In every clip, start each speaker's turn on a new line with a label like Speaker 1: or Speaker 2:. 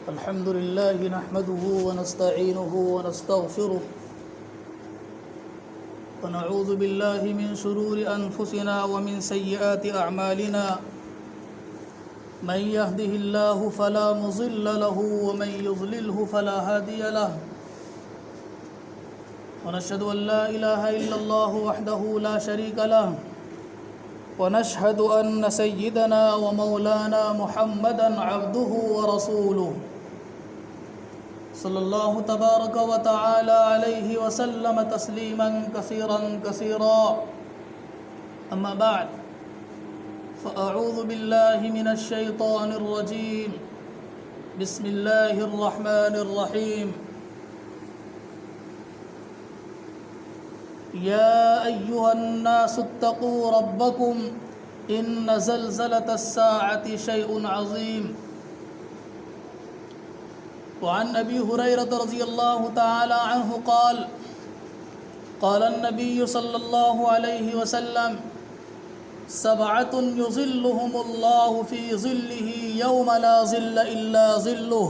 Speaker 1: الحمد لله نحمده ونستعينه ونستغفره ونعوذ بالله من شرور أنفسنا ومن سيئات أعمالنا من يهده الله فلا مضل له ومن يضلله فلا هادي له ونشهد أن لا إله إلا الله وحده لا شريك له ونشهد أن سيدنا ومولانا محمدًا عبده ورسوله صلى الله تبارك وتعالى عليه وسلم تسليما كثيرا أما بعد فأعوذ بالله من الشيطان الرجيم بسم الله الرحمن الرحيم يا أيها الناس اتقوا ربكم إن زلزلة الساعة شيء عظيم وعن أبي هريرة رضي الله تعالى عنه قال قال النبي صلى الله عليه وسلم سبعة يظلهم الله في ظله يوم لا ظل إلا ظله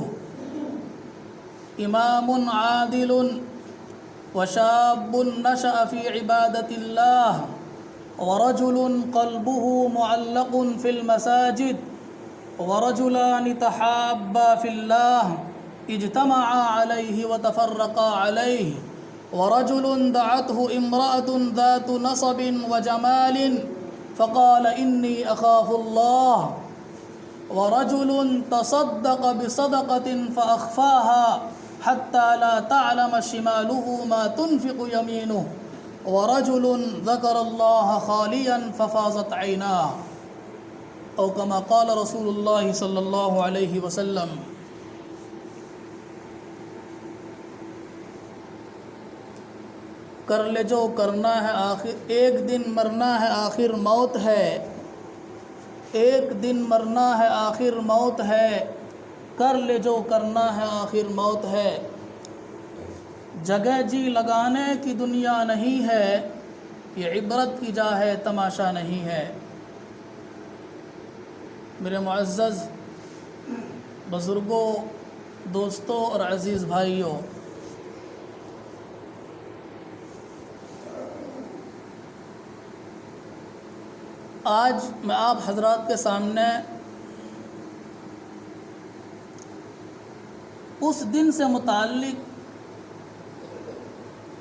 Speaker 1: إمام عادل وشاب نشأ في عبادة الله ورجل قلبه معلق في المساجد ورجلان تحابا في الله اجتمعا عليه وتفرقا عليه ورجل دعته امرأة ذات نصب وجمال فقال إني أخاف الله ورجل تصدق بصدقة فأخفاها حتى لا تعلم شماله ما تنفق يمينه ورجل ذكر الله خاليا ففاضت عيناه أو كما قال رسول الله صلى الله عليه وسلم. کر لے جو کرنا ہے آخر ایک دن مرنا ہے آخر موت ہے ایک دن مرنا ہے آخر موت ہے کر لے جو کرنا ہے آخر موت ہے جگہ جی لگانے کی دنیا نہیں ہے یہ عبرت کی جا ہے تماشا نہیں ہے. میرے معزز بزرگوں دوستوں اور عزیز بھائیوں، آج میں آپ حضرات کے سامنے اس دن سے متعلق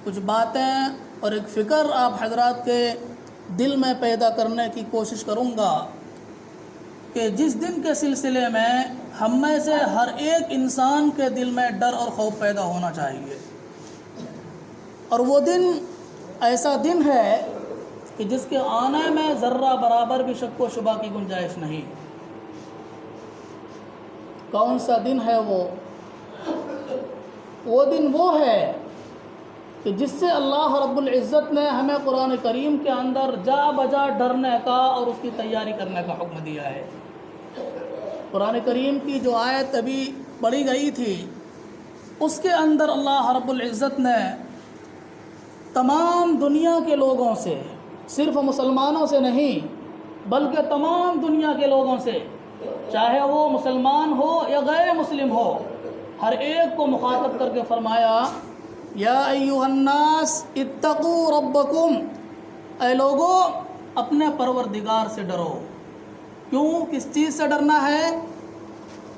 Speaker 1: کچھ باتیں اور ایک فکر آپ حضرات کے دل میں پیدا کرنے کی کوشش کروں گا کہ جس دن کے سلسلے میں ہم میں سے ہر ایک انسان کے دل میں ڈر اور خوف پیدا ہونا چاہیے، اور وہ دن ایسا دن ہے کہ جس کے آنے میں ذرہ برابر بھی شک و شبہ کی گنجائش نہیں. کون سا دن ہے وہ دن وہ ہے کہ جس سے اللہ رب العزت نے ہمیں قرآن کریم کے اندر جا بجا ڈرنے کا اور اس کی تیاری کرنے کا حکم دیا ہے. قرآن کریم کی جو آیت ابھی پڑھی گئی تھی اس کے اندر اللہ رب العزت نے تمام دنیا کے لوگوں سے، صرف مسلمانوں سے نہیں بلکہ تمام دنیا کے لوگوں سے، چاہے وہ مسلمان ہو یا غیر مسلم ہو، ہر ایک کو مخاطب کر کے فرمایا یا ایھا الناس اتقوا ربکم، اے لوگو اپنے پروردگار سے ڈرو. کیوں؟ کس چیز سے ڈرنا ہے؟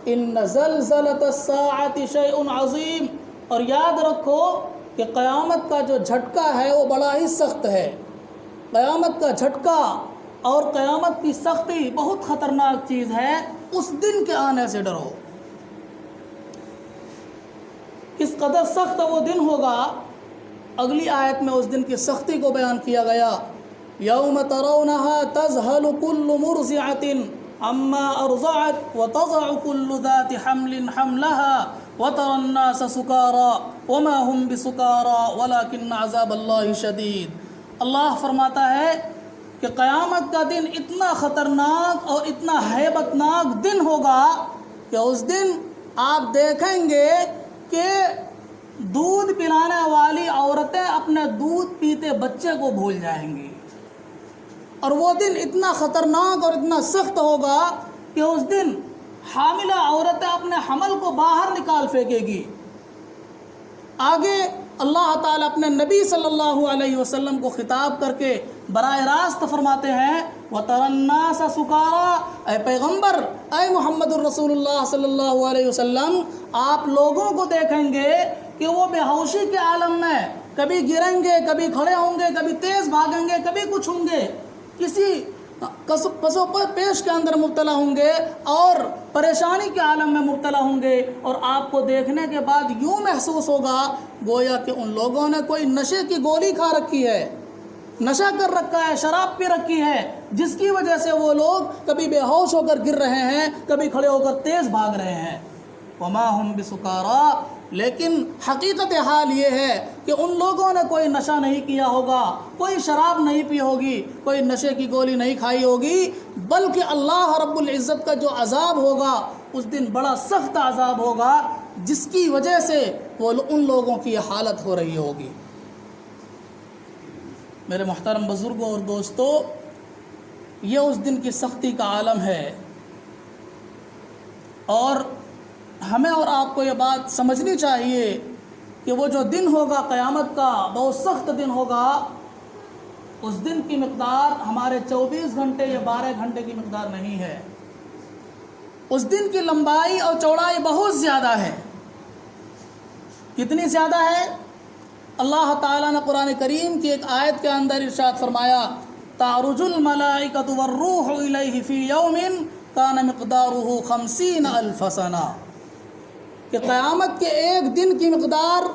Speaker 1: ان زلزلۃ الساعۃ شیء عظیم، اور یاد رکھو کہ قیامت کا جو جھٹکا ہے وہ بڑا ہی سخت ہے. قیامت کا جھٹکا اور قیامت کی سختی بہت خطرناک چیز ہے. اس دن کے آنے سے ڈرو. کس قدر سخت وہ دن ہوگا، اگلی آیت میں اس دن کی سختی کو بیان کیا گیا. یوم ترونها تذهل كل مرضعة عما ارضعت وتضع كل ذات حمل حملها وترى الناس سكارى وما هم بسكارى ولكن عذاب الله شديد. اللہ فرماتا ہے کہ قیامت کا دن اتنا خطرناک اور اتنا ہیبت ناک دن ہوگا کہ اس دن آپ دیکھیں گے کہ دودھ پلانے والی عورتیں اپنے دودھ پیتے بچے کو بھول جائیں گی. اور وہ دن اتنا خطرناک اور اتنا سخت ہوگا کہ اس دن حاملہ عورتیں اپنے حمل کو باہر نکال پھینکے گی۔ آگے اللہ تعالیٰ اپنے نبی صلی اللہ علیہ وسلم کو خطاب کر کے براہ راست فرماتے ہیں وَتَرَى النَّاسَ سُكَارَىٰ، اے پیغمبر، اے محمد الرسول اللہ صلی اللہ علیہ وسلم، آپ لوگوں کو دیکھیں گے کہ وہ بے ہوشی کے عالم میں کبھی گریں گے، کبھی کھڑے ہوں گے، کبھی تیز بھاگیں گے، کبھی کچھ ہوں گے، کسی پسو پیش کے اندر مبتلا ہوں گے اور پریشانی کے عالم میں مبتلا ہوں گے، اور آپ کو دیکھنے کے بعد یوں محسوس ہوگا گویا کہ ان لوگوں نے کوئی نشے کی گولی کھا رکھی ہے، نشہ کر رکھا ہے، شراب پی رکھی ہے، جس کی وجہ سے وہ لوگ کبھی بے ہوش ہو کر گر رہے ہیں، کبھی کھڑے ہو کر تیز بھاگ رہے ہیں۔ وما ہم بسکارا، لیکن حقیقت حال یہ ہے کہ ان لوگوں نے کوئی نشہ نہیں کیا ہوگا، کوئی شراب نہیں پی ہوگی، کوئی نشے کی گولی نہیں کھائی ہوگی، بلکہ اللہ رب العزت کا جو عذاب ہوگا اس دن بڑا سخت عذاب ہوگا، جس کی وجہ سے وہ ان لوگوں کی حالت ہو رہی ہوگی۔ میرے محترم بزرگوں اور دوستو، یہ اس دن کی سختی کا عالم ہے، اور ہمیں اور آپ کو یہ بات سمجھنی چاہیے کہ وہ جو دن ہوگا قیامت کا، بہت سخت دن ہوگا۔ اس دن کی مقدار ہمارے 24 گھنٹے یا 12 گھنٹے کی مقدار نہیں ہے۔ اس دن کی لمبائی اور چوڑائی بہت زیادہ ہے۔ کتنی زیادہ ہے؟ اللہ تعالیٰ نے قرآن کریم کی ایک آیت کے اندر ارشاد فرمایا تعرج الملائکۃ والروح الیہ فی یوم کان مقدارہ 50,000 سنہ، کہ قیامت کے ایک دن کی مقدار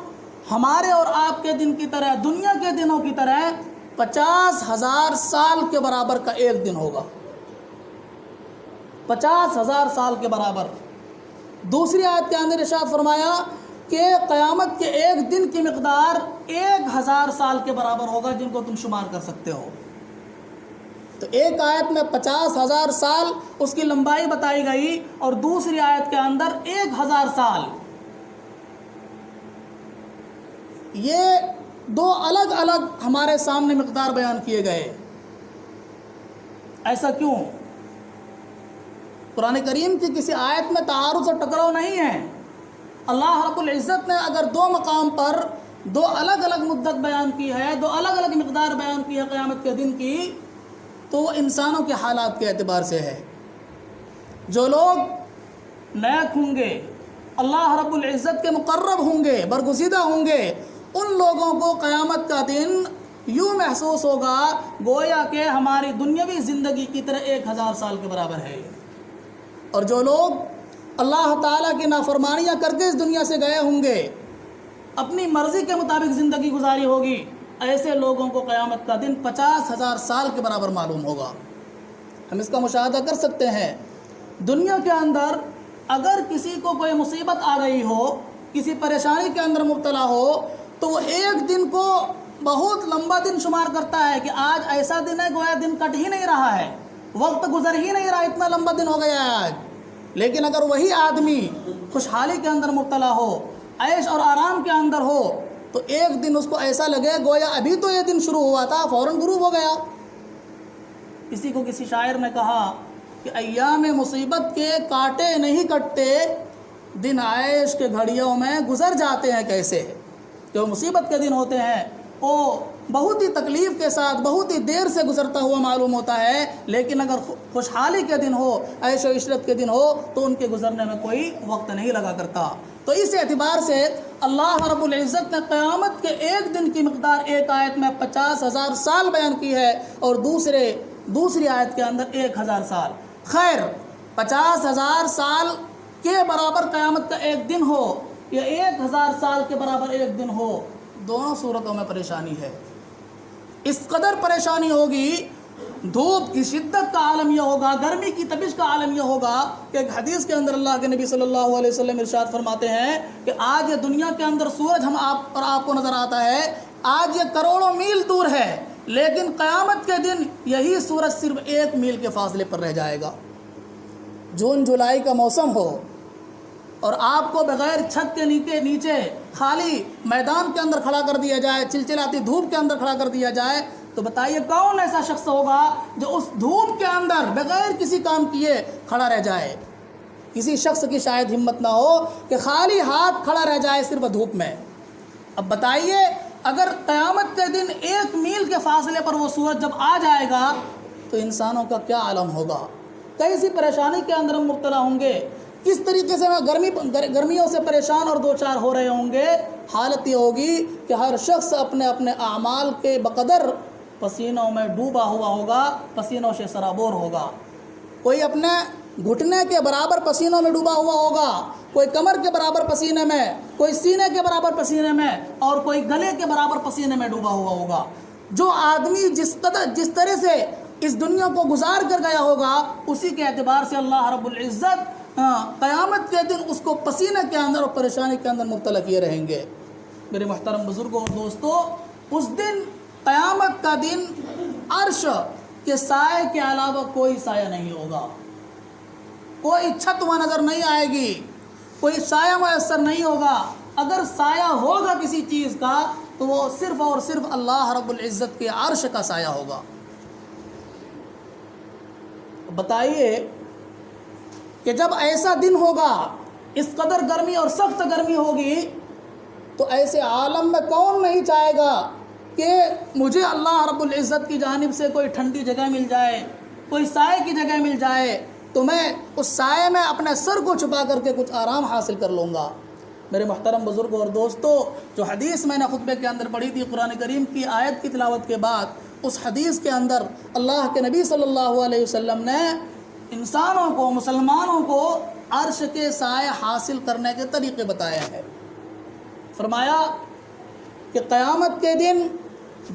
Speaker 1: ہمارے اور آپ کے دن کی طرح، دنیا کے دنوں کی طرح 50,000 سال کے برابر کا ایک دن ہوگا، 50,000 سال کے برابر۔ دوسری آیت کے اندر ارشاد فرمایا کہ قیامت کے ایک دن کی مقدار 1,000 سال کے برابر ہوگا، جن کو تم شمار کر سکتے ہو۔ تو ایک آیت میں 50,000 سال اس کی لمبائی بتائی گئی، اور دوسری آیت کے اندر 1,000 سال۔ یہ دو الگ الگ ہمارے سامنے مقدار بیان کیے گئے۔ ایسا کیوں؟ قرآن کریم کی کسی آیت میں تعارض اور ٹکراؤ نہیں ہے۔ اللہ رب العزت نے اگر دو مقام پر دو الگ الگ مدت بیان کی ہے، دو الگ الگ مقدار بیان کی ہے قیامت کے دن کی، تو وہ انسانوں کے حالات کے اعتبار سے ہے۔ جو لوگ نیک ہوں گے، اللہ رب العزت کے مقرب ہوں گے، برگزیدہ ہوں گے، ان لوگوں کو قیامت کا دن یوں محسوس ہوگا گویا کہ ہماری دنیاوی زندگی کی طرح 1,000 سال کے برابر ہے۔ اور جو لوگ اللہ تعالیٰ کی نافرمانیاں کر کے اس دنیا سے گئے ہوں گے، اپنی مرضی کے مطابق زندگی گزاری ہوگی، ایسے لوگوں کو قیامت کا دن 50,000 سال کے برابر معلوم ہوگا۔ ہم اس کا مشاہدہ کر سکتے ہیں۔ دنیا کے اندر اگر کسی کو کوئی مصیبت آ گئی ہو، کسی پریشانی کے اندر مبتلا ہو، تو وہ ایک دن کو بہت لمبا دن شمار کرتا ہے کہ آج ایسا دن ہے گویا دن کٹ ہی نہیں رہا ہے، وقت گزر ہی نہیں رہا، اتنا لمبا دن ہو گیا ہے آج۔ لیکن اگر وہی آدمی خوشحالی کے اندر مبتلا ہو، عیش اور آرام کے اندر ہو، تو ایک دن اس کو ایسا لگے گویا ابھی تو یہ دن شروع ہوا تھا، فوراً غروب ہو گیا۔ اسی کو کسی شاعر نے کہا کہ ایام مصیبت کے کاٹے نہیں کٹتے، دن عیش کے گھڑیوں میں گزر جاتے ہیں کیسے۔ جو مصیبت کے دن ہوتے ہیں وہ بہت ہی تکلیف کے ساتھ بہت ہی دیر سے گزرتا ہوا معلوم ہوتا ہے، لیکن اگر خوشحالی کے دن ہو، عیش و عشرت کے دن ہو، تو ان کے گزرنے میں کوئی وقت نہیں لگا کرتا۔ تو اس اعتبار سے اللہ رب العزت نے قیامت کے ایک دن کی مقدار ایک آیت میں 50,000 سال بیان کی ہے، اور دوسری آیت کے اندر 1,000 سال۔ خیر، 50,000 سال کے برابر قیامت کا ایک دن ہو یا 1,000 سال کے برابر ایک دن ہو، دونوں صورتوں میں پریشانی ہے۔ اس قدر پریشانی ہوگی، دھوپ کی شدت کا عالم یہ ہوگا، گرمی کی تپش کا عالم یہ ہوگا کہ ایک حدیث کے اندر اللہ کے نبی صلی اللہ علیہ وسلم ارشاد فرماتے ہیں کہ آج یہ دنیا کے اندر سورج آپ کو نظر آتا ہے، آج یہ کروڑوں میل دور ہے، لیکن قیامت کے دن یہی سورج صرف 1 میل کے فاصلے پر رہ جائے گا۔ جون جولائی کا موسم ہو اور آپ کو بغیر چھت کے نیچے خالی میدان کے اندر کھڑا کر دیا جائے، چلچلاتی دھوپ کے اندر کھڑا کر دیا جائے، تو بتائیے کون ایسا شخص ہوگا جو اس دھوپ کے اندر بغیر کسی کام کیے کھڑا رہ جائے؟ کسی شخص کی شاید ہمت نہ ہو کہ خالی ہاتھ کھڑا رہ جائے صرف دھوپ میں۔ اب بتائیے اگر قیامت کے دن 1 میل کے فاصلے پر وہ سورج جب آ جائے گا تو انسانوں کا کیا عالم ہوگا، کیسی پریشانی کے اندر ہم مبتلا ہوں گے، کس طریقے سے گرمیوں سے پریشان اور دوچار ہو رہے ہوں گے۔ حالت یہ ہوگی کہ ہر شخص اپنے اپنے اعمال کے بقدر پسینوں میں ڈوبا ہوا ہوگا، پسینوں سے سرابور ہوگا۔ کوئی اپنے گھٹنے کے برابر پسینوں میں ڈوبا ہوا ہوگا، کوئی کمر کے برابر پسینے میں، کوئی سینے کے برابر پسینے میں، اور کوئی گلے کے برابر پسینے میں ڈوبا ہوا ہوگا۔ جو آدمی جس طرح سے اس دنیا کو گزار کر گیا ہوگا، اسی کے اعتبار سے اللہ رب العزت قیامت کے دن اس کو پسینے کے اندر اور پریشانی کے اندر مبتلا کیے رہیں گے۔ میرے محترم بزرگوں اور دوستو، اس دن قیامت کا دن عرش کے سائے کے علاوہ کوئی سایہ نہیں ہوگا، کوئی چھت وہاں نظر نہیں آئے گی، کوئی سایہ میسر نہیں ہوگا۔ اگر سایہ ہوگا کسی چیز کا تو وہ صرف اور صرف اللہ رب العزت کے عرش کا سایہ ہوگا۔ بتائیے کہ جب ایسا دن ہوگا، اس قدر گرمی اور سخت گرمی ہوگی، تو ایسے عالم میں کون نہیں چاہے گا کہ مجھے اللہ رب العزت کی جانب سے کوئی ٹھنڈی جگہ مل جائے، کوئی سائے کی جگہ مل جائے، تو میں اس سائے میں اپنے سر کو چھپا کر کے کچھ آرام حاصل کر لوں گا۔ میرے محترم بزرگوں اور دوستو، جو حدیث میں نے خطبے کے اندر پڑھی تھی قرآن کریم کی آیت کی تلاوت کے بعد، اس حدیث کے اندر اللہ کے نبی صلی اللہ علیہ وسلم نے انسانوں کو، مسلمانوں کو عرش کے سائے حاصل کرنے کے طریقے بتایا ہے۔ فرمایا کہ قیامت کے دن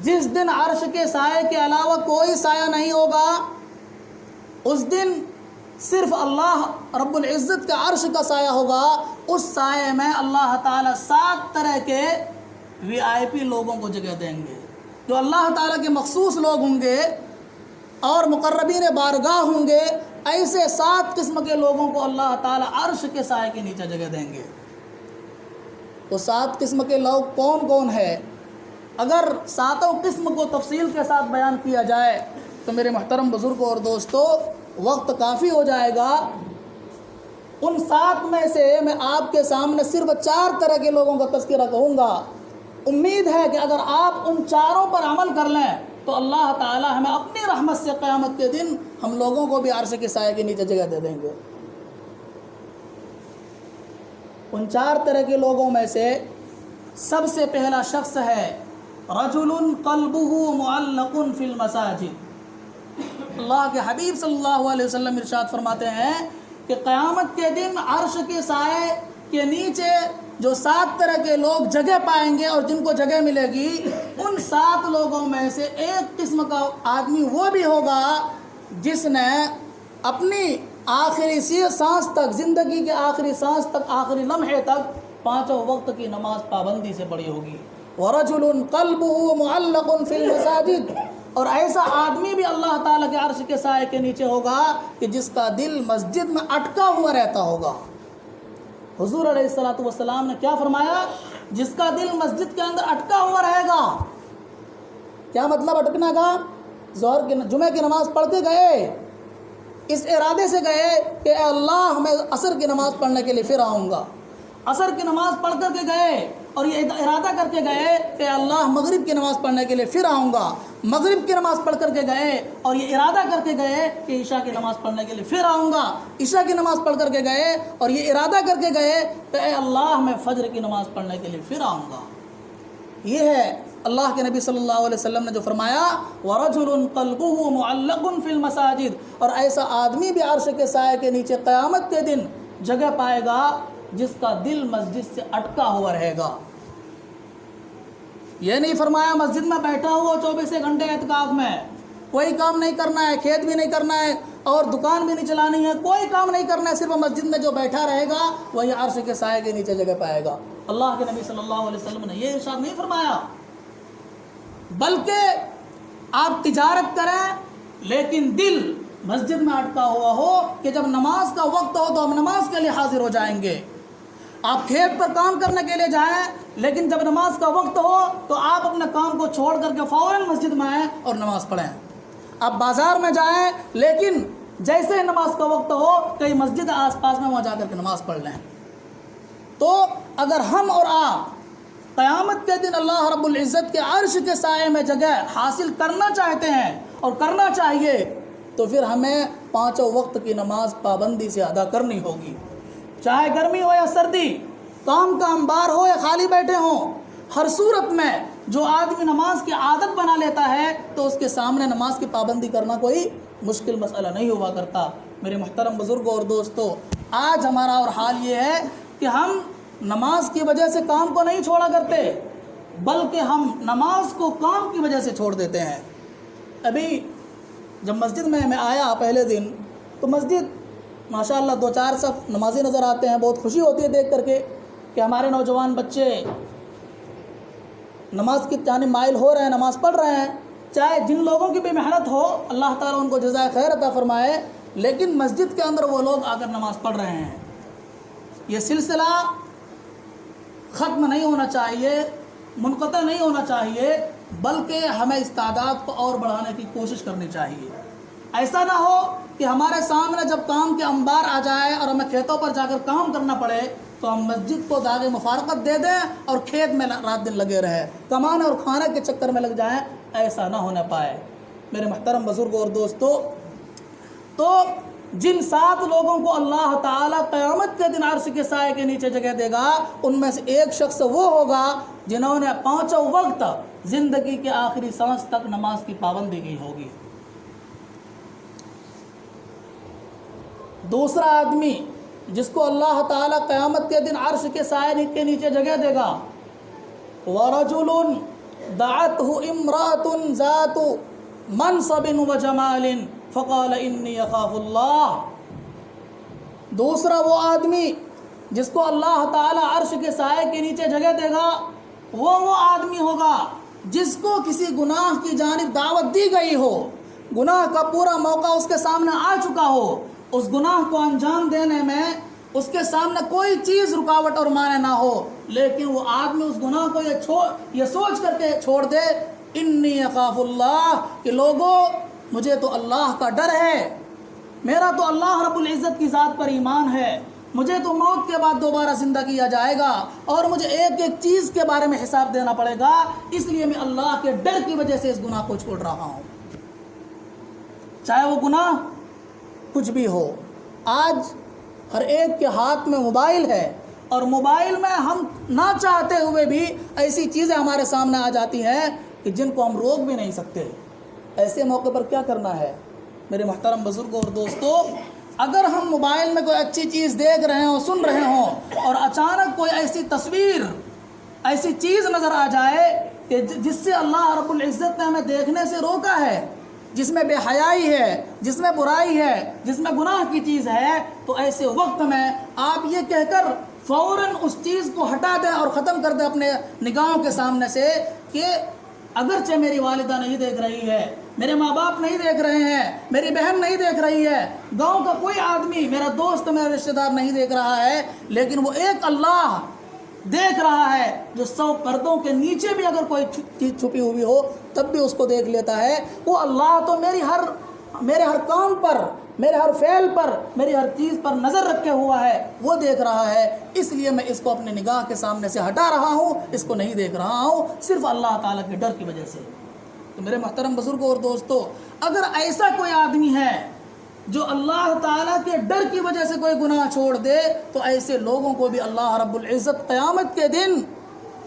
Speaker 1: جس دن عرش کے سائے کے علاوہ کوئی سایہ نہیں ہوگا، اس دن صرف اللہ رب العزت کے عرش کا سایہ ہوگا۔ اس سائے میں اللہ تعالیٰ 7 طرح کے VIP لوگوں کو جگہ دیں گے، جو اللہ تعالیٰ کے مخصوص لوگ ہوں گے اور مقربین بارگاہ ہوں گے۔ ایسے 7 قسم کے لوگوں کو اللہ تعالیٰ عرش کے سائے کے نیچے جگہ دیں گے۔ وہ 7 قسم کے لوگ کون کون ہیں؟ اگر 7 قسم کو تفصیل کے ساتھ بیان کیا جائے تو میرے محترم بزرگوں اور دوستو وقت کافی ہو جائے گا۔ ان 7 میں سے میں آپ کے سامنے صرف 4 طرح کے لوگوں کا تذکرہ کہوں گا۔ امید ہے کہ اگر آپ ان 4 پر عمل کر لیں تو اللہ تعالی ہمیں اپنی رحمت سے قیامت کے دن ہم لوگوں کو بھی عرش کے سائے کے نیچے جگہ دے دیں گے۔ ان 4 طرح کے لوگوں میں سے سب سے پہلا شخص ہے رجل قلبه معلق فی المساجد۔ اللہ کے حبیب صلی اللہ علیہ وسلم ارشاد فرماتے ہیں کہ قیامت کے دن عرش کے سائے کے نیچے جو 7 طرح کے لوگ جگہ پائیں گے اور جن کو جگہ ملے گی، ان 7 لوگوں میں سے ایک قسم کا آدمی وہ بھی ہوگا جس نے اپنی آخری سانس تک، زندگی کے آخری سانس تک، آخری لمحے تک 5 وقت کی نماز پابندی سے پڑھی ہوگی۔ وَرَجُلٌ قَلْبُهُ مُعَلَّقٌ فِي الْمَسَاجِدِ، اور ایسا آدمی بھی اللہ تعالیٰ کے عرش کے سائے کے نیچے ہوگا کہ جس کا دل مسجد میں اٹکا ہوا رہتا ہوگا۔ حضور علیہ الصلوۃ والسلام نے کیا فرمایا؟ جس کا دل مسجد کے اندر اٹکا ہوا رہے گا۔ کیا مطلب اٹکنے کا؟ جمعہ کی نماز پڑھ کے گئے، اس ارادے سے گئے کہ اے اللہ میں عصر کی نماز پڑھنے کے لیے پھر آؤں گا۔ عصر کی نماز پڑھ کر کے گئے اور یہ ارادہ کر کے گئے کہ اللہ مغرب کی نماز پڑھنے کے لیے پھر آؤں گا۔ مغرب کی نماز پڑھ کر کے گئے اور یہ ارادہ کر کے گئے کہ عشاء کی نماز پڑھنے کے لیے پھر آؤں گا۔ عشاء کی نماز پڑھ کر کے گئے اور یہ ارادہ کر کے گئے کہ اے اللہ میں فجر کی نماز پڑھنے کے لیے پھر آؤں گا۔ یہ ہے اللہ کے نبی صلی اللہ علیہ وسلم نے جو فرمایا وَرَجُلٌ قَلْبُهُ مُعَلَّقٌ فِي الْمَسَاجِدِ، اور ایسا آدمی بھی عرش کے سائے کے نیچے قیامت کے دن جگہ پائے گا جس کا دل مسجد سے اٹکا ہوا رہے گا۔ یہ نہیں فرمایا مسجد میں بیٹھا ہوا 24 گھنٹے اعتکاف میں، کوئی کام نہیں کرنا ہے، کھیت بھی نہیں کرنا ہے اور دکان بھی نہیں چلانی ہے، کوئی کام نہیں کرنا ہے، صرف مسجد میں جو بیٹھا رہے گا وہی عرش کے سائے کے نیچے جگہ پائے گا۔ اللہ کے نبی صلی اللہ علیہ وسلم نے یہ ارشاد نہیں فرمایا بلکہ آپ تجارت کریں لیکن دل مسجد میں اٹکا ہوا ہو کہ جب نماز کا وقت ہو تو ہم نماز کے لیے حاضر ہو جائیں گے۔ آپ کھیت پر کام کرنے کے لیے جائیں لیکن جب نماز کا وقت ہو تو آپ اپنے کام کو چھوڑ کر کے فوراً مسجد میں آئیں اور نماز پڑھیں۔ آپ بازار میں جائیں لیکن جیسے ہی نماز کا وقت ہو کئی مسجد آس پاس میں وہاں جا کر کے نماز پڑھ لیں۔ تو اگر ہم اور آپ قیامت کے دن اللہ رب العزت کے عرش کے سائے میں جگہ حاصل کرنا چاہتے ہیں اور کرنا چاہیے، تو پھر ہمیں پانچوں وقت کی نماز پابندی سے ادا کرنی ہوگی، چاہے گرمی ہو یا سردی، کام کا انبار ہو یا خالی بیٹھے ہوں۔ ہر صورت میں جو آدمی نماز کی عادت بنا لیتا ہے تو اس کے سامنے نماز کی پابندی کرنا کوئی مشکل مسئلہ نہیں ہوا کرتا۔ میرے محترم بزرگوں اور دوستو، آج ہمارا اور حال یہ ہے کہ ہم نماز کی وجہ سے کام کو نہیں چھوڑا کرتے، بلکہ ہم نماز کو کام کی وجہ سے چھوڑ دیتے ہیں۔ ابھی جب مسجد میں آیا پہلے دن تو مسجد ماشاءاللہ 2-4 صف نمازی نظر آتے ہیں، بہت خوشی ہوتی ہے دیکھ کر کے کہ ہمارے نوجوان بچے نماز کی جانب مائل ہو رہے ہیں، نماز پڑھ رہے ہیں۔ چاہے جن لوگوں کی بھی محنت ہو اللہ تعالیٰ ان کو جزائے خیر عطا فرمائے، لیکن مسجد کے اندر وہ لوگ آ کر نماز پڑھ رہے ہیں۔ یہ سلسلہ ختم نہیں ہونا چاہیے، منقطع نہیں ہونا چاہیے، بلکہ ہمیں اس تعداد کو اور بڑھانے کی کوشش کرنی چاہیے۔ ایسا نہ ہو کہ ہمارے سامنے جب کام کے انبار آ جائے اور ہمیں کھیتوں پر جا کر کام کرنا پڑے تو ہم مسجد کو داغ مفارقت دے دیں اور کھیت میں رات دن لگے رہیں، کمانے اور کھانے کے چکر میں لگ جائیں۔ ایسا نہ ہونے پائے۔ میرے محترم بزرگوں اور دوستو، تو جن 7 لوگوں کو اللہ تعالیٰ قیامت کے دن عرش کے سائے کے نیچے جگہ دے گا، ان میں سے ایک شخص وہ ہوگا جنہوں نے 5 وقت زندگی کے آخری سانس تک نماز کی پابندی کی ہوگی۔ دوسرا آدمی جس کو اللہ تعالیٰ قیامت کے دن عرش کے سائے کے نیچے جگہ دے گا، وَرَجُلٌ دَعَتْهُ امْرَأَةٌ ذَاتُ مَنْصَبٍ وَجَمَالٍ فَقَالَ إِنِّي أَخَافُ اللَّهَ۔ دوسرا وہ آدمی جس کو اللہ تعالیٰ عرش کے سائے کے نیچے جگہ دے گا، وہ آدمی ہوگا جس کو کسی گناہ کی جانب دعوت دی گئی ہو، گناہ کا پورا موقع اس کے سامنے آ چکا ہو، اس گناہ کو انجام دینے میں اس کے سامنے کوئی چیز رکاوٹ اور مانع نہ ہو، لیکن وہ آدمی اس گناہ کو یہ سوچ کر کے چھوڑ دے، انی اخاف اللہ، کہ لوگوں مجھے تو اللہ کا ڈر ہے، میرا تو اللہ رب العزت کی ذات پر ایمان ہے، مجھے تو موت کے بعد دوبارہ زندہ کیا جائے گا اور مجھے ایک ایک چیز کے بارے میں حساب دینا پڑے گا، اس لیے میں اللہ کے ڈر کی وجہ سے اس گناہ کو چھوڑ رہا ہوں، چاہے وہ گناہ کچھ بھی ہو۔ آج ہر ایک کے ہاتھ میں موبائل ہے اور موبائل میں ہم نہ چاہتے ہوئے بھی ایسی چیزیں ہمارے سامنے آ جاتی ہیں کہ جن کو ہم روک بھی نہیں سکتے۔ ایسے موقع پر کیا کرنا ہے؟ میرے محترم بزرگوں اور دوستو، اگر ہم موبائل میں کوئی اچھی چیز دیکھ رہے ہوں، سن رہے ہوں اور اچانک کوئی ایسی تصویر، ایسی چیز نظر آ جائے کہ جس سے اللہ رب العزت نے ہمیں دیکھنے سے روکا ہے، جس میں بے حیائی ہے، جس میں برائی ہے، جس میں گناہ کی چیز ہے، تو ایسے وقت میں آپ یہ کہہ کر فوراً اس چیز کو ہٹا دیں اور ختم کر دیں اپنے نگاہوں کے سامنے سے کہ اگرچہ میری والدہ نہیں دیکھ رہی ہے، میرے ماں باپ نہیں دیکھ رہے ہیں، میری بہن نہیں دیکھ رہی ہے، گاؤں کا کوئی آدمی، میرا دوست، میرا رشتہ دار نہیں دیکھ رہا ہے، لیکن وہ ایک اللہ دیکھ رہا ہے جو 100 پردوں کے نیچے بھی اگر کوئی چیز چھپی ہوئی ہو تب بھی اس کو دیکھ لیتا ہے۔ وہ اللہ تو میرے ہر کام پر، میرے ہر فعل پر، میری ہر چیز پر نظر رکھے ہوا ہے، وہ دیکھ رہا ہے، اس لیے میں اس کو اپنے نگاہ کے سامنے سے ہٹا رہا ہوں، اس کو نہیں دیکھ رہا ہوں، صرف اللہ تعالیٰ کے ڈر کی وجہ سے۔ تو میرے محترم بزرگوں اور دوستو، اگر ایسا کوئی آدمی ہے جو اللہ تعالیٰ کے ڈر کی وجہ سے کوئی گناہ چھوڑ دے، تو ایسے لوگوں کو بھی اللہ رب العزت قیامت کے دن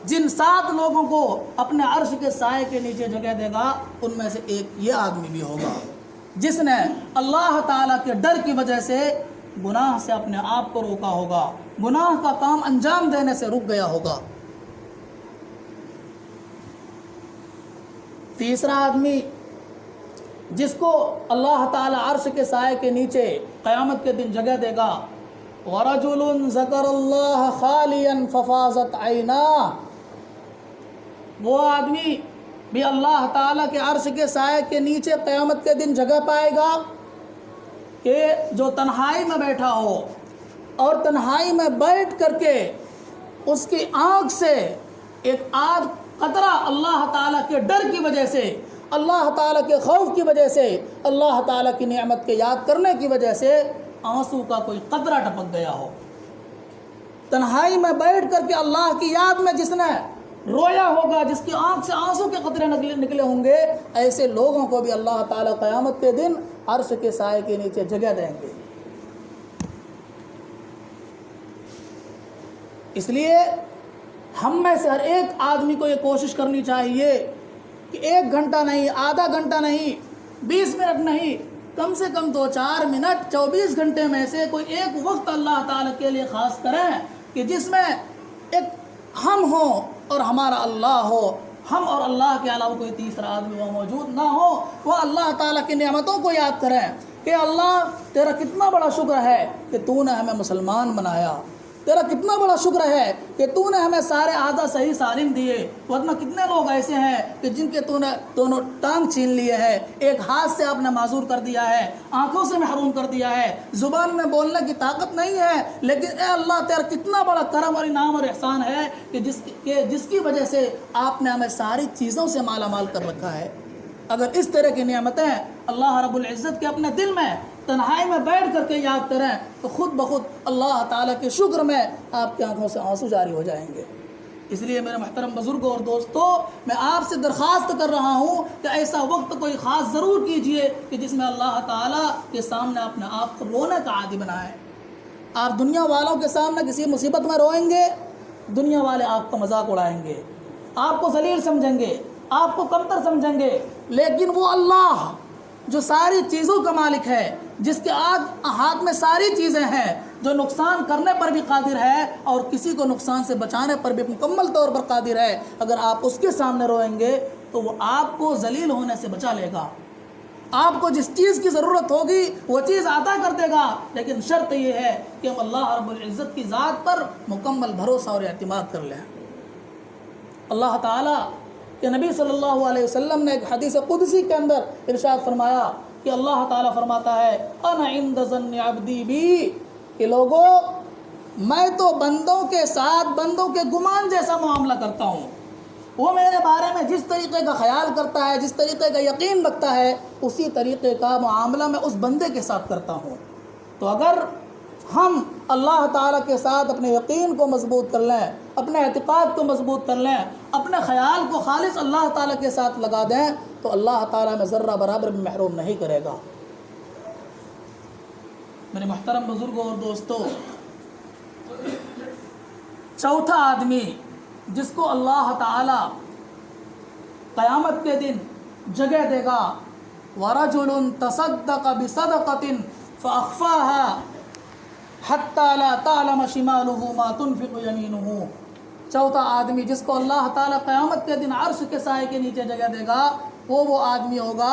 Speaker 1: جن 7 لوگوں کو اپنے عرش کے سائے کے نیچے جگہ دے گا، ان میں سے ایک یہ آدمی بھی ہوگا جس نے اللہ تعالیٰ کے ڈر کی وجہ سے گناہ سے اپنے آپ کو روکا ہوگا، گناہ کا کام انجام دینے سے رک گیا ہوگا۔ تیسرا آدمی جس کو اللہ تعالیٰ عرش کے سائے کے نیچے قیامت کے دن جگہ دے گا، وَرَجُلٌ ذَكَرَ اللَّهَ خَالِيًا فَفَاضَتْ عَيْنَاهُ، وہ آدمی بھی اللہ تعالیٰ کے عرش کے سائے کے نیچے قیامت کے دن جگہ پائے گا کہ جو تنہائی میں بیٹھا ہو اور تنہائی میں بیٹھ کر کے اس کی آنکھ سے ایک آدھ قطرہ اللہ تعالیٰ کے ڈر کی وجہ سے اللہ تعالیٰ کے خوف کی وجہ سے، اللہ تعالیٰ کی نعمت کے یاد کرنے کی وجہ سے آنسو کا کوئی قطرہ ٹپک گیا ہو۔ تنہائی میں بیٹھ کر کے اللہ کی یاد میں جس نے رویا ہوگا، جس کی آنکھ سے آنسو کے قطرے نکلے ہوں گے، ایسے لوگوں کو بھی اللہ تعالیٰ قیامت کے دن عرش کے سائے کے نیچے جگہ دیں گے۔ اس لیے ہم میں سے ہر ایک آدمی کو یہ کوشش کرنی چاہیے کہ 1 گھنٹہ نہیں، آدھا گھنٹہ نہیں، 20 منٹ نہیں، کم سے کم 2-4 منٹ 24 گھنٹے میں سے کوئی ایک وقت اللہ تعالیٰ کے لیے خاص کریں کہ جس میں ایک ہم ہوں اور ہمارا اللہ ہو، ہم اور اللہ کے علاوہ کوئی تیسرا آدمی وہ موجود نہ ہو، وہ اللہ تعالیٰ کی نعمتوں کو یاد کریں کہ اللہ تیرا کتنا بڑا شکر ہے کہ تو نے ہمیں مسلمان بنایا، تیرا کتنا بڑا شکر ہے کہ تو نے ہمیں سارے اعضاء صحیح سالم دیے، ورنہ کتنے لوگ ایسے ہیں کہ جن کے تو نے دونوں ٹانگ چھین لیے ہیں، ایک ہاتھ سے آپ نے معذور کر دیا ہے، آنکھوں سے محروم کر دیا ہے، زبان میں بولنے کی طاقت نہیں ہے، لیکن اے اللہ تیرا کتنا بڑا کرم اور انعام اور احسان ہے کہ جس کی وجہ سے آپ نے ہمیں ساری چیزوں سے مالا مال کر رکھا ہے۔ اگر اس طرح کی نعمتیں اللہ رب العزت کے اپنے دل میں تنہائی میں بیٹھ کر کے یاد کریں تو خود بخود اللہ تعالیٰ کے شکر میں آپ کی آنکھوں سے آنسو جاری ہو جائیں گے۔ اس لیے میرے محترم بزرگوں اور دوستوں، میں آپ سے درخواست کر رہا ہوں کہ ایسا وقت کوئی خاص ضرور کیجئے کہ جس میں اللہ تعالیٰ کے سامنے اپنے آپ کو رونے کا عادی بنائیں۔ آپ دنیا والوں کے سامنے کسی مصیبت میں روئیں گے، دنیا والے آپ کا مذاق اڑائیں گے، آپ کو ذلیل سمجھیں گے، آپ کو کمتر سمجھیں گے، لیکن وہ اللہ جو ساری چیزوں کا مالک ہے، جس کے ہاتھ میں ساری چیزیں ہیں، جو نقصان کرنے پر بھی قادر ہے اور کسی کو نقصان سے بچانے پر بھی مکمل طور پر قادر ہے، اگر آپ اس کے سامنے روئیں گے تو وہ آپ کو ذلیل ہونے سے بچا لے گا، آپ کو جس چیز کی ضرورت ہوگی وہ چیز عطا کر دے گا، لیکن شرط یہ ہے کہ ہم اللہ رب العزت کی ذات پر مکمل بھروسہ اور اعتماد کر لیں۔ اللہ تعالیٰ کہ نبی صلی اللہ علیہ وسلم نے ایک حدیث قدسی کے اندر ارشاد فرمایا کہ اللہ تعالیٰ فرماتا ہے انا عند ظن عبدی بی، کہ لوگوں میں تو بندوں کے ساتھ بندوں کے گمان جیسا معاملہ کرتا ہوں، وہ میرے بارے میں جس طریقے کا خیال کرتا ہے، جس طریقے کا یقین رکھتا ہے، اسی طریقے کا معاملہ میں اس بندے کے ساتھ کرتا ہوں۔ تو اگر ہم اللہ تعالیٰ کے ساتھ اپنے یقین کو مضبوط کر لیں، اپنے اعتقاد کو مضبوط کر لیں، اپنے خیال کو خالص اللہ تعالیٰ کے ساتھ لگا دیں تو اللہ تعالیٰ میں ذرہ برابر بھی محروم نہیں کرے گا۔ میرے محترم بزرگوں اور دوستوں، چوتھا آدمی جس کو اللہ تعالیٰ قیامت کے دن جگہ دے گا، وَرَجُلٌ تَصَدَّقَ بِصَدَقَةٍ فَأَخْفَاهَا حَتَّى لَا تَعْلَمَ شِمَالُهُ مَا تُنْفِقُ يَمِينُهُ، چوتھا آدمی جس کو اللہ تعالیٰ قیامت کے دن عرش کے سائے کے نیچے جگہ دے گا، وہ آدمی ہوگا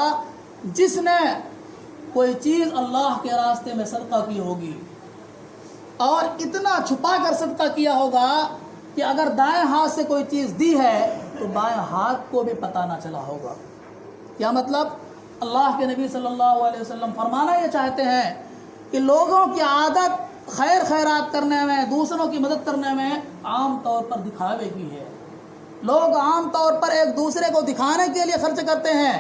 Speaker 1: جس نے کوئی چیز اللہ کے راستے میں صدقہ کی ہوگی اور اتنا چھپا کر صدقہ کیا ہوگا کہ اگر دائیں ہاتھ سے کوئی چیز دی ہے تو بائیں ہاتھ کو بھی پتہ نہ چلا ہوگا۔ کیا مطلب؟ اللہ کے نبی صلی اللہ علیہ وسلم فرمانا یہ چاہتے ہیں کہ لوگوں کی عادت خیر خیرات کرنے میں، دوسروں کی مدد کرنے میں عام طور پر دکھاوے کی ہے۔ لوگ عام طور پر ایک دوسرے کو دکھانے کے لیے خرچ کرتے ہیں۔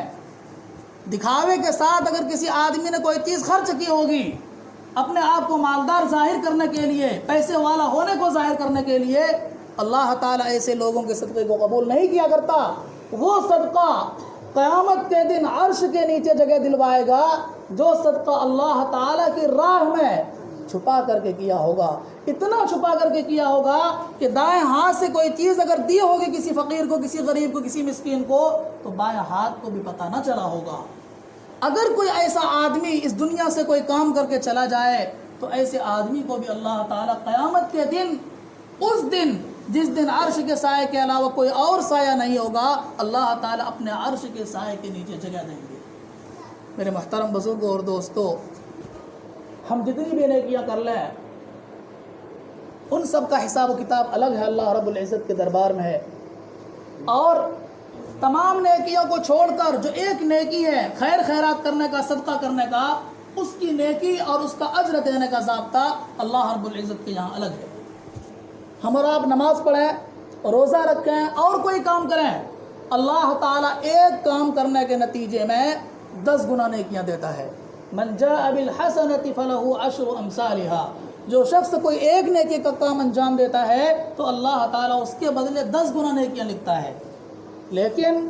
Speaker 1: دکھاوے کے ساتھ اگر کسی آدمی نے کوئی چیز خرچ کی ہوگی، اپنے آپ کو مالدار ظاہر کرنے کے لیے، پیسے والا ہونے کو ظاہر کرنے کے لیے، اللہ تعالیٰ ایسے لوگوں کے صدقے کو قبول نہیں کیا کرتا۔ وہ صدقہ قیامت کے دن عرش کے نیچے جگہ دلوائے گا جو صدقہ اللہ تعالیٰ کی راہ میں چھپا کر کے کیا ہوگا، اتنا چھپا کر کے کیا ہوگا کہ دائیں ہاتھ سے کوئی چیز اگر دی ہوگی کسی فقیر کو، کسی غریب کو، کسی مسکین کو، تو بائیں ہاتھ کو بھی پتہ نہ چلا ہوگا۔ اگر کوئی ایسا آدمی اس دنیا سے کوئی کام کر کے چلا جائے تو ایسے آدمی کو بھی اللہ تعالیٰ قیامت کے دن، اس دن جس دن عرش کے سائے کے علاوہ کوئی اور سایہ نہیں ہوگا، اللہ تعالیٰ اپنے عرش کے سائے کے نیچے جگہ دیں گے۔ میرے محترم بزرگوں اور دوستوں، ہم جتنی بھی نیکیاں کر لیں ان سب کا حساب و کتاب الگ ہے، اللہ رب العزت کے دربار میں ہے، اور تمام نیکیوں کو چھوڑ کر جو ایک نیکی ہے خیر خیرات کرنے کا، صدقہ کرنے کا، اس کی نیکی اور اس کا اجر دینے کا ضابطہ اللہ رب العزت کے یہاں الگ ہے۔ ہم اور آپ نماز پڑھیں، روزہ رکھیں اور کوئی کام کریں، اللہ تعالیٰ ایک کام کرنے کے نتیجے میں 10 گنا نیکیاں دیتا ہے. من جاء بالحسنۃ فلہ عشر امثالھا. جو شخص کوئی ایک نیکی کا کام انجام دیتا ہے تو اللہ تعالیٰ اس کے بدلے 10 گنا نیکیاں لکھتا ہے. لیکن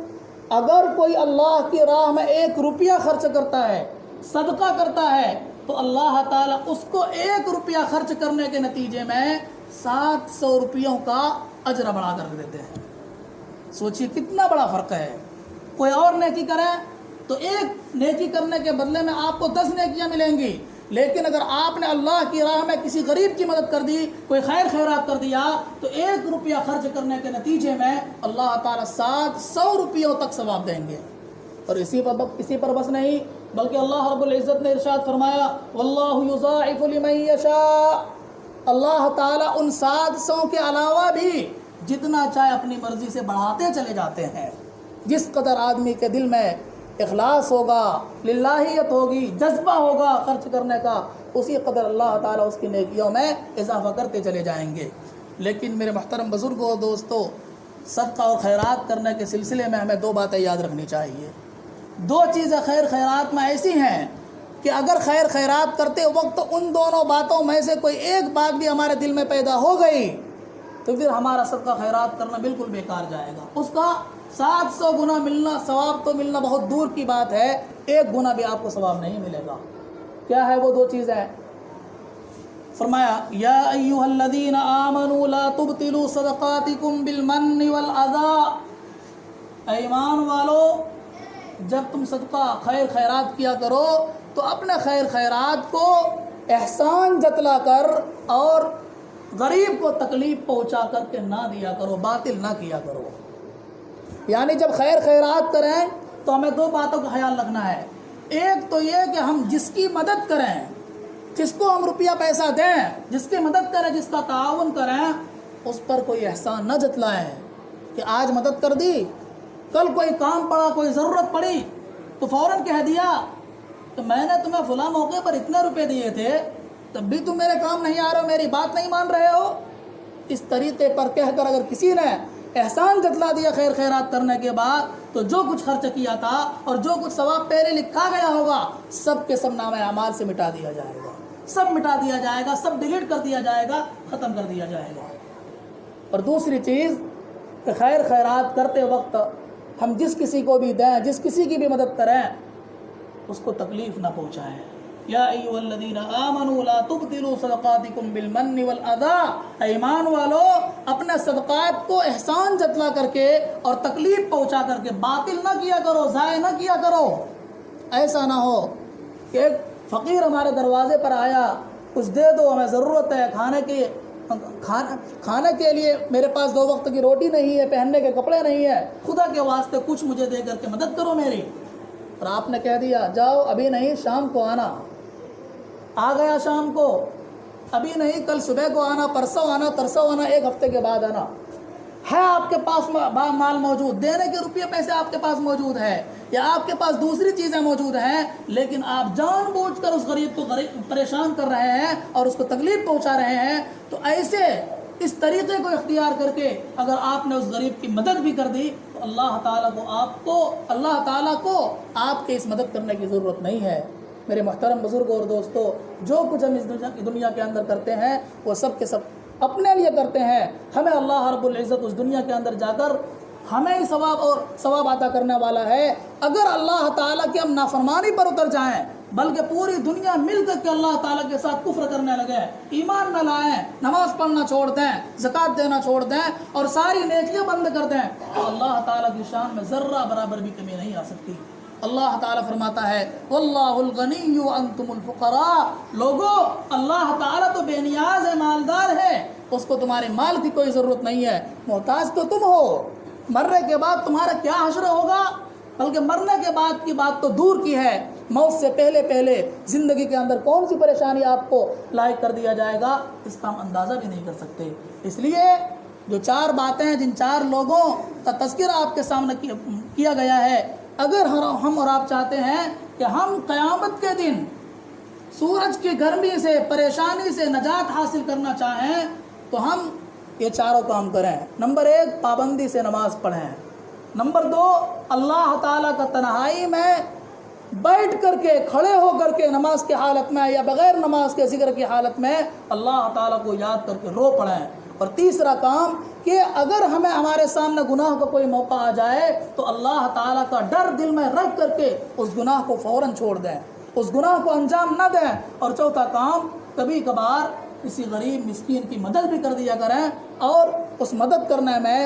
Speaker 1: اگر کوئی اللہ کی راہ میں 1 روپیہ خرچ کرتا ہے، صدقہ کرتا ہے، تو اللہ تعالیٰ اس کو 1 روپیہ خرچ کرنے کے نتیجے میں 700 روپیوں کا اجر بڑھا کر دیتے ہیں. سوچیے کتنا بڑا فرق ہے. کوئی اور نیکی کرے تو 1 نیکی کرنے کے بدلے میں آپ کو 10 نیکیاں ملیں گی، لیکن اگر آپ نے اللہ کی راہ میں کسی غریب کی مدد کر دی، کوئی خیر خیرات کر دیا، تو 1 روپیہ خرچ کرنے کے نتیجے میں اللہ تعالیٰ 700 روپیوں تک ثواب دیں گے. اور اسی پر بس نہیں، بلکہ اللہ رب العزت نے ارشاد فرمایا واللہ یضاعف لمن یشاء. اللہ تعالیٰ ان 700 کے علاوہ بھی جتنا چاہے اپنی مرضی سے بڑھاتے چلے جاتے ہیں. جس قدر آدمی کے دل میں اخلاص ہوگا، للہیت ہوگی، جذبہ ہوگا خرچ کرنے کا، اسی قدر اللہ تعالیٰ اس کی نیکیوں میں اضافہ کرتے چلے جائیں گے. لیکن میرے محترم بزرگوں اور دوستوں، صدقہ اور خیرات کرنے کے سلسلے میں ہمیں 2 باتیں یاد رکھنی چاہیے. 2 چیزیں خیر خیرات میں ایسی ہیں کہ اگر خیر خیرات کرتے وقت ان دونوں باتوں میں سے کوئی ایک بات بھی ہمارے دل میں پیدا ہو گئی تو پھر ہمارا صدقہ خیرات کرنا بالکل بیکار جائے گا. اس کا 700 گنا ملنا، ثواب تو ملنا بہت دور کی بات ہے، 1 گنا بھی آپ کو ثواب نہیں ملے گا. کیا ہے وہ 2 چیزیں؟ فرمایا یا ایھا الذین آمنوا لا تبطلوا صدقاتکم بالمن والأذى. اے ایمان والو، جب تم صدقہ خیر خیرات کیا کرو تو اپنے خیر خیرات کو احسان جتلا کر اور غریب کو تکلیف پہنچا کر کے نہ دیا کرو، باطل نہ کیا کرو. یعنی جب خیر خیرات کریں تو ہمیں 2 باتوں کا خیال رکھنا ہے. ایک تو یہ کہ ہم جس کی مدد کریں، جس کو ہم روپیہ پیسہ دیں، جس کی مدد کریں، جس کا تعاون کریں، اس پر کوئی احسان نہ جتلائیں کہ آج مدد کر دی، کل کوئی کام پڑا، کوئی ضرورت پڑی تو فوراً کہہ دیا کہ میں نے تمہیں فلاں موقع پر اتنے روپے دیے تھے، تب بھی تم میرے کام نہیں آ رہے ہو، میری بات نہیں مان رہے ہو. اس طریقے پر کہہ کر اگر کسی نے احسان جتلا دیا خیر خیرات کرنے کے بعد، تو جو کچھ خرچ کیا تھا اور جو کچھ ثواب پہلے لکھا گیا ہوگا سب کے سب نامہ اعمال سے مٹا دیا جائے گا، سب مٹا دیا جائے گا، سب ڈیلیٹ کر دیا جائے گا، ختم کر دیا جائے گا. اور دوسری چیز کہ خیر خیرات کرتے وقت ہم جس کسی کو بھی دیں، جس کسی کی بھی مدد کریں، اس کو تکلیف نہ پہنچائیں. یا ایھا الذین آمنوا لا تبطلوا صدقاتکم بالمن والأذى. ایمان والو، اپنے صدقات کو احسان جتلا کر کے اور تکلیف پہنچا کر کے باطل نہ کیا کرو، ضائع نہ کیا کرو. ایسا نہ ہو کہ ایک فقیر ہمارے دروازے پر آیا، کچھ دے دو، ہمیں ضرورت ہے کھانے کے لیے، میرے پاس 2 وقت کی روٹی نہیں ہے، پہننے کے کپڑے نہیں ہے، خدا کے واسطے کچھ مجھے دے کر کے مدد کرو میری. اور آپ نے کہہ دیا جاؤ ابھی نہیں، شام کو آنا. آ گیا شام کو، ابھی نہیں، کل صبح کو آنا، پرسوں آنا، ترسوں آنا، 1 ہفتے کے بعد آنا. ہے آپ کے پاس مال موجود، دینے کے روپیے پیسے آپ کے پاس موجود ہے، یا آپ کے پاس دوسری چیزیں موجود ہیں، لیکن آپ جان بوجھ کر اس غریب کو پریشان کر رہے ہیں اور اس کو تکلیف پہنچا رہے ہیں. تو ایسے اس طریقے کو اختیار کر کے اگر آپ نے اس غریب کی مدد بھی کر دی تو اللہ تعالیٰ کو آپ کے اس مدد کرنے کی ضرورت نہیں ہے. میرے محترم بزرگوں اور دوستوں، جو کچھ ہم اس دنیا کے اندر کرتے ہیں وہ سب کے سب اپنے لیے کرتے ہیں. ہمیں اللہ رب العزت اس دنیا کے اندر جا کر ہمیں ثواب عطا کرنے والا ہے. اگر اللہ تعالیٰ کی ہم نافرمانی پر اتر جائیں، بلکہ پوری دنیا مل کر کے اللہ تعالیٰ کے ساتھ کفر کرنے لگے، ایمان نہ لائیں، نماز پڑھنا چھوڑ دیں، زکوٰۃ دینا چھوڑ دیں اور ساری نیکیاں بند کر دیں، تو اللہ تعالیٰ کی شان میں ذرہ برابر بھی کمی نہیں آ سکتی. اللہ تعالیٰ فرماتا ہے واللہ الغنی وانتم الفقراء. لوگو، اللہ تعالیٰ تو بے نیاز ہے، مالدار ہے، اس کو تمہارے مال کی کوئی ضرورت نہیں ہے، محتاج تو تم ہو. مرنے کے بعد تمہارا کیا حشر ہوگا، بلکہ مرنے کے بعد کی بات تو دور کی ہے، موت سے پہلے زندگی کے اندر کون سی پریشانی آپ کو لاحق کر دیا جائے گا، اس کا ہم اندازہ بھی نہیں کر سکتے. اس لیے جو 4 باتیں ہیں، جن 4 لوگوں کا تذکرہ آپ کے سامنے کیا گیا ہے، اگر ہم اور آپ چاہتے ہیں کہ ہم قیامت کے دن سورج کی گرمی سے، پریشانی سے نجات حاصل کرنا چاہیں تو ہم یہ 4 کام کریں. نمبر 1، پابندی سے نماز پڑھیں. نمبر 2، اللہ تعالیٰ کا تنہائی میں بیٹھ کر کے، کھڑے ہو کر کے، نماز کی حالت میں یا بغیر نماز کے ذکر کی حالت میں اللہ تعالیٰ کو یاد کر کے رو پڑیں۔ اور تیسرا کام کہ اگر ہمیں ہمارے سامنے گناہ کا کوئی موقع آ جائے تو اللہ تعالیٰ کا ڈر دل میں رکھ کر کے اس گناہ کو فوراً چھوڑ دیں، اس گناہ کو انجام نہ دیں۔ اور چوتھا کام، کبھی کبھار کسی غریب مسکین کی مدد بھی کر دیا کریں، اور اس مدد کرنے میں